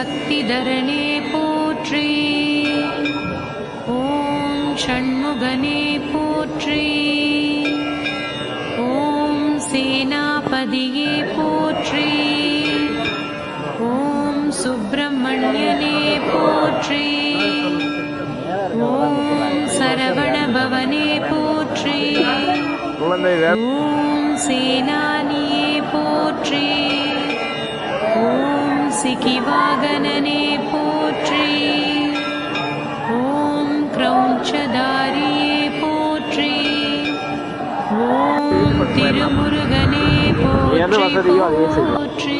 சக்திதரனே போற்றி. ஓம் ஷண்முகனே போற்றி. ஓம் சேனாபதியே போற்றி. ஓம் சுப்பிரமணியனே போற்றி. ஓம் சரவணபவனே போற்றி. ஓம் சேனானியே போற்றி. ஓம் சிகிவாகனனே போற்றி. ஓம் கிரௌஞ்சதாரியே போற்றி. ஓம் திருமுருகனே போற்றி.